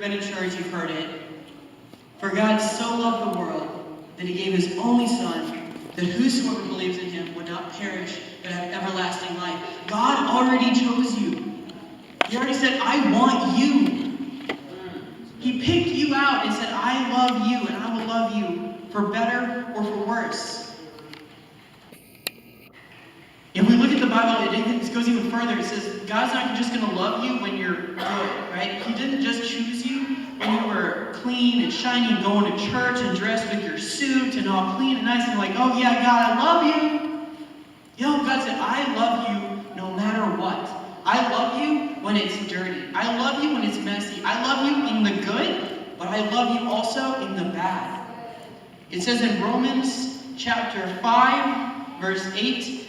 been in church, you've heard it. For God so loved the world that he gave his only Son, that whosoever believes in him would not perish, but have everlasting life. God already chose you. He already said, I want you. He picked you out and said, I love you, and I will love you for better or for worse. If we look at the Bible, it goes even further. It says, God's not just going to love you when you're good, right? He didn't just choose you when you were clean and shiny and going to church and dressed with your suit and all clean and nice and like, oh yeah, God, I love you. God said, I love you no matter what. I love you when it's dirty. I love you when it's messy. I love you in the good, but I love you also in the bad. It says in Romans chapter 5, verse 8,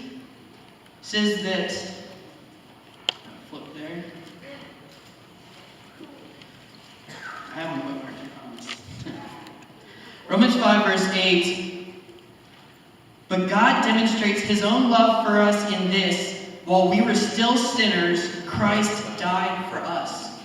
says that, flip there. I have my bookmark, I promise. Romans 5, verse 8. But God demonstrates his own love for us in this: while we were still sinners, Christ died for us.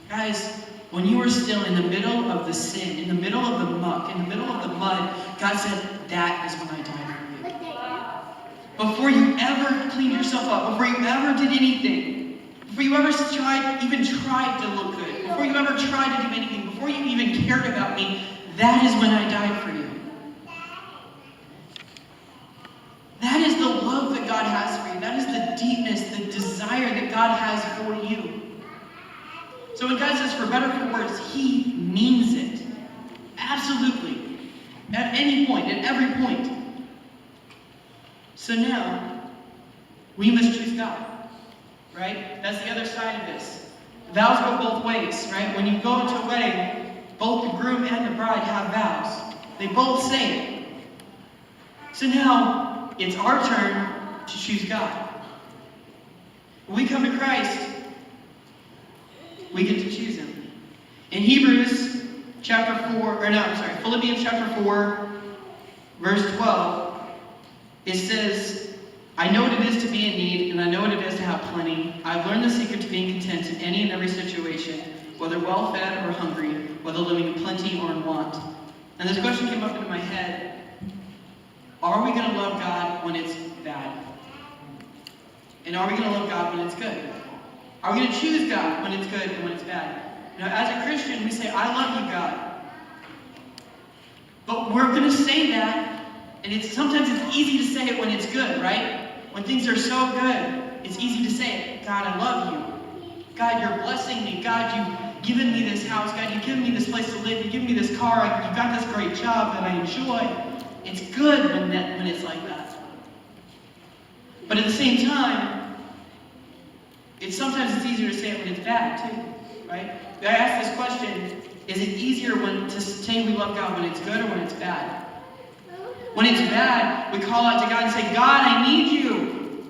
Guys, when you were still in the middle of the sin, in the middle of the muck, in the middle of the mud, God said, that is when I died for you. Before you ever cleaned yourself up, before you ever did anything, before you ever even tried to look good, before you ever tried to do anything, before you even cared about me, that is when I died for you. That is the love that God has for you. That is the deepness, the desire that God has for you. So when God says for better or for worse, he means it. Absolutely. At any point, at every point. So now, we must choose God. Right? That's the other side of this. Vows go both ways, right? When you go into a wedding, both the groom and the bride have vows. They both say it. So now, it's our turn to choose God. When we come to Christ, we get to choose him. In Philippians chapter 4, verse 12, it says, I know what it is to be in need, and I know what it is to have plenty. I've learned the secret to being content in any and every situation, whether well-fed or hungry, whether living in plenty or in want. And this question came up into my head. Are we going to love God when it's bad? And are we going to love God when it's good? Are we going to choose God when it's good and when it's bad? Now, as a Christian, we say, I love you, God. But we're going to say that, and sometimes it's easy to say it when it's good, right? When things are so good, it's easy to say it. God, I love you. God, you're blessing me. God, you've given me this house. God, you've given me this place to live. You've given me this car. You've got this great job that I enjoy. It's good when it's like that. But at the same time, sometimes it's easier to say it when it's bad too, right? I ask this question, is it easier to say we love God when it's good or when it's bad? When it's bad, we call out to God and say, God, I need you.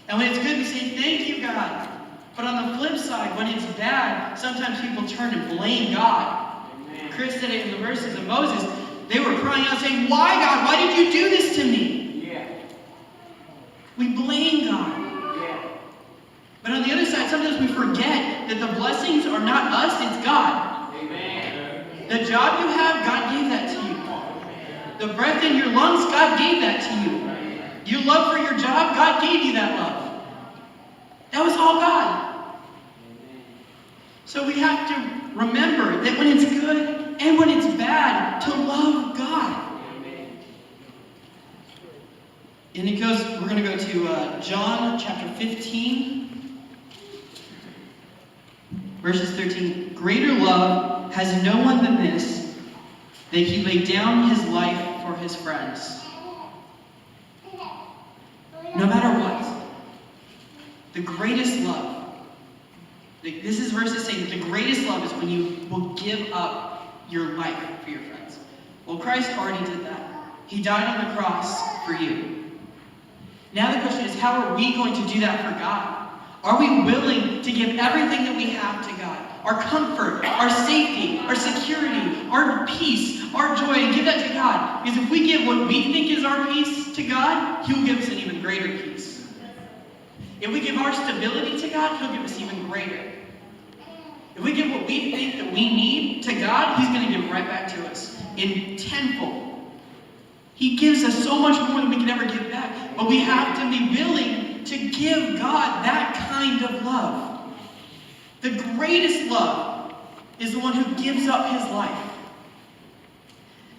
And when it's good, we say, thank you, God. But on the flip side, when it's bad, sometimes people turn and blame God. Amen. Chris said it in the verses of Moses. They were crying out saying, why, God? Why did you do this to me? Yeah. We blame God. Yeah. But on the other side, sometimes we forget that the blessings are not us, it's God. Amen. The job you have, God gave that to you. The breath in your lungs, God gave that to you. Your love for your job, God gave you that love. That was all God. So we have to remember that when it's good and when it's bad, to love God. And we're going to go to John chapter 15, verses 13. Greater love has no one than this, that he laid down his life for his friends. No matter what, the greatest love, this is verses saying that the greatest love is when you will give up your life for your friends. Well, Christ already did that. He died on the cross for you. Now the question is, how are we going to do that for God? Are we willing to give everything that we have to God? Our comfort, our safety, our security, our peace, our joy, and give that to God. Because if we give what we think is our peace to God, He'll give us an even greater peace. If we give our stability to God, He'll give us even greater. If we give what we think that we need to God, He's going to give right back to us in tenfold. He gives us so much more than we can ever give back. But we have to be willing to give God that kind of love. The greatest love is the one who gives up his life.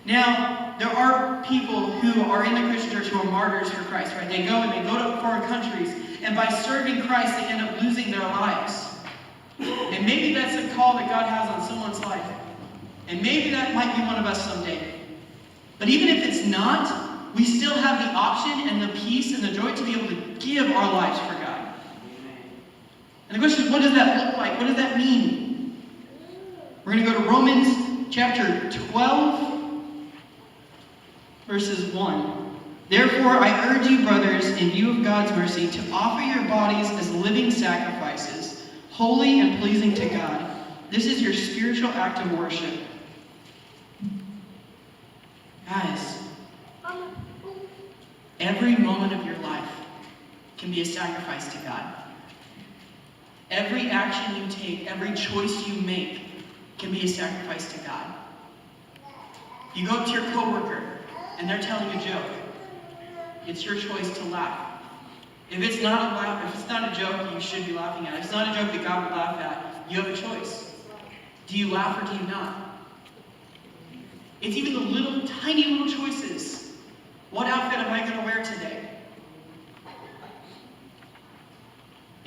Now, there are people who are in the Christian church who are martyrs for Christ, right? They go to foreign countries, and by serving Christ, they end up losing their lives. And maybe that's a call that God has on someone's life. And maybe that might be one of us someday. But even if it's not, we still have the option and the peace and the joy to be able to give our lives for God. And the question is, what does that look like? What does that mean? We're going to go to Romans chapter 12, verses 1. Therefore, I urge you, brothers, in view of God's mercy, to offer your bodies as living sacrifices, holy and pleasing to God. This is your spiritual act of worship. Guys, every moment of your life can be a sacrifice to God. Every action you take, every choice you make can be a sacrifice to God. You go up to your coworker and they're telling a joke. It's your choice to laugh. If it's not a joke you should be laughing at, if it's not a joke that God would laugh at, you have a choice. Do you laugh or do you not? It's even the little, tiny little choices. What outfit am I going to wear today?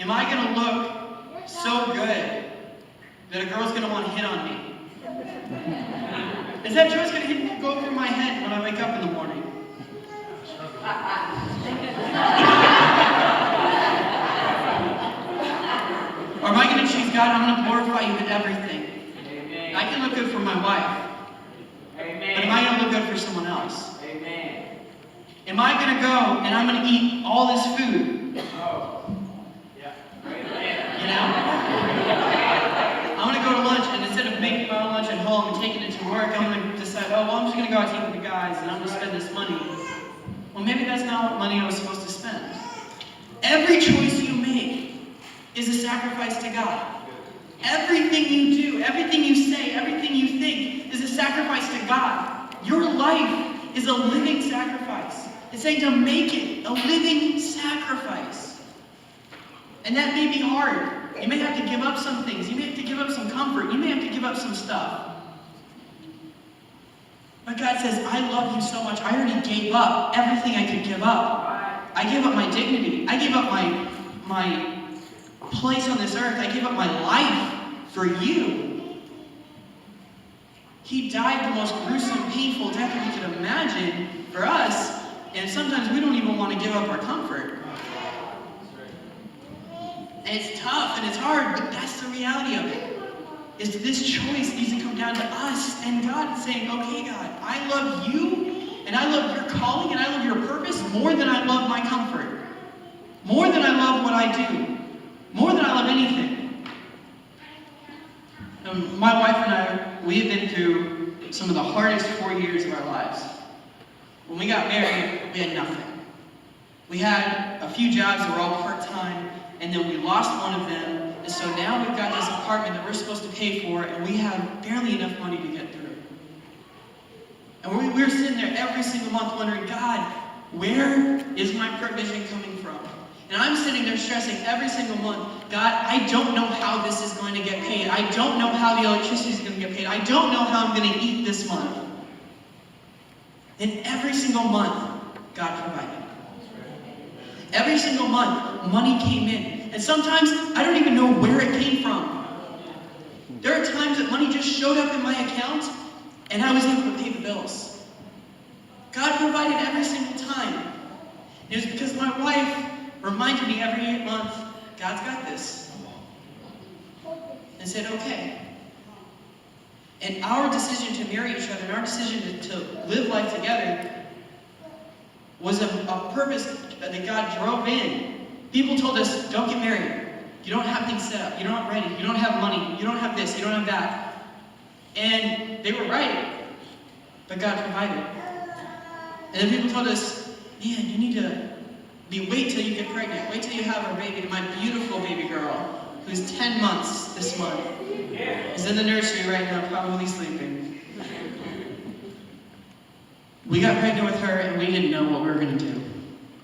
Am I going to look so good that a girl's going to want to hit on me? Is that choice going to go over my head when I wake up in the morning? Or am I going to choose, God, I'm going to glorify you in everything? Amen. I can look good for my wife. Amen. But am I going to look good for someone else? Amen. Am I going to go and I'm going to eat all this food? Oh. Yeah. You know? I'm going to go to lunch, and instead of making my own lunch at home and taking it to work, I'm going to decide, oh, well, I'm just going to go out to eat with the guys, and I'm going to spend this money. Well, maybe that's not what money I was supposed to spend. Every choice you make is a sacrifice to God. Everything you do, everything you say, everything you think is a sacrifice to God. Your life is a living sacrifice. It's saying to make it a living sacrifice. And that may be hard. You may have to give up some things. You may have to give up some comfort. You may have to give up some stuff. But God says, I love you so much. I already gave up everything I could give up. I gave up my dignity. I gave up my place on this earth. I gave up my life for you. He died the most gruesome, painful death that we could imagine for us. And sometimes we don't even want to give up our comfort. And it's tough and it's hard, but that's the reality of it. Is this choice needs to come down to us and God saying, okay, God, I love you, and I love your calling, and I love your purpose more than I love my comfort. More than I love what I do. More than I love anything. My wife and I, we have been through some of the hardest 4 years of our lives. When we got married, we had nothing. We had a few jobs that were all part-time, and then we lost one of them. And so now we've got this apartment that we're supposed to pay for, and we have barely enough money to get through. And we're sitting there every single month wondering, God, where is my provision coming from? And I'm sitting there stressing every single month, God, I don't know how this is going to get paid. I don't know how the electricity is going to get paid. I don't know how I'm going to eat this month. And every single month, God provided. Every single month, money came in. And sometimes, I don't even know where it came from. There are times that money just showed up in my account, and I was able to pay the bills. God provided every single time. It was because my wife reminded me every 8 months, God's got this. And said, okay. And our decision to marry each other, and our decision to live life together, was a purpose that God drove in. People told us, don't get married. You don't have things set up. You're not ready. You don't have money. You don't have this. You don't have that. And they were right. But God provided. And then people told us, man, you need to wait till you get pregnant. Wait till you have a baby, my beautiful baby girl. who's 10 months this month, is in the nursery right now, probably sleeping. We got pregnant with her and we didn't know what we were going to do.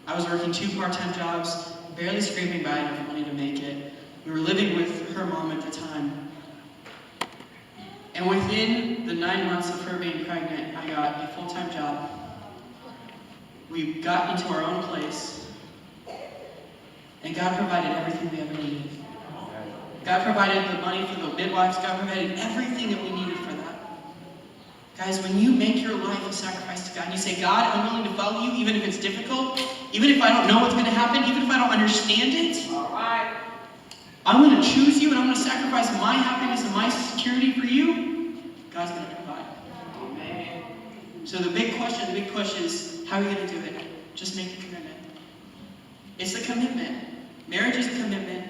I was working 2 part-time jobs, barely scraping by enough money to make it. We were living with her mom at the time. And within the 9 months of her being pregnant, I got a full-time job. We got into our own place. And God provided everything we ever needed. God provided the money for the midwives. God provided everything that we needed for that. Guys, when you make your life a sacrifice to God, and you say, God, I'm willing to follow you, even if it's difficult, even if I don't know what's going to happen, even if I don't understand it, I'm going to choose you, and I'm going to sacrifice my happiness and my security for you, God's going to provide. Amen. So the big push is, how are you going to do it? Just make the commitment. It's a commitment. Marriage is a commitment.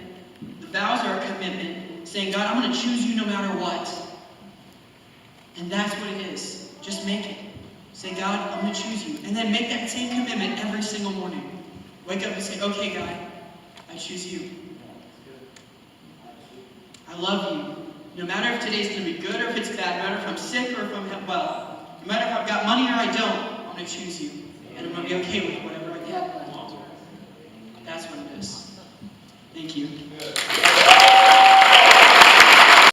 The vows are a commitment, saying, God, I'm going to choose you no matter what. And that's what it is. Just make it. Say, God, I'm going to choose you. And then make that same commitment every single morning. Wake up and say, okay, God, I choose you. I love you. No matter if today's going to be good or if it's bad, no matter if I'm sick or if I'm well, no matter if I've got money or I don't, I'm going to choose you. And I'm going to be okay with whatever I get. That's what it is. Thank you.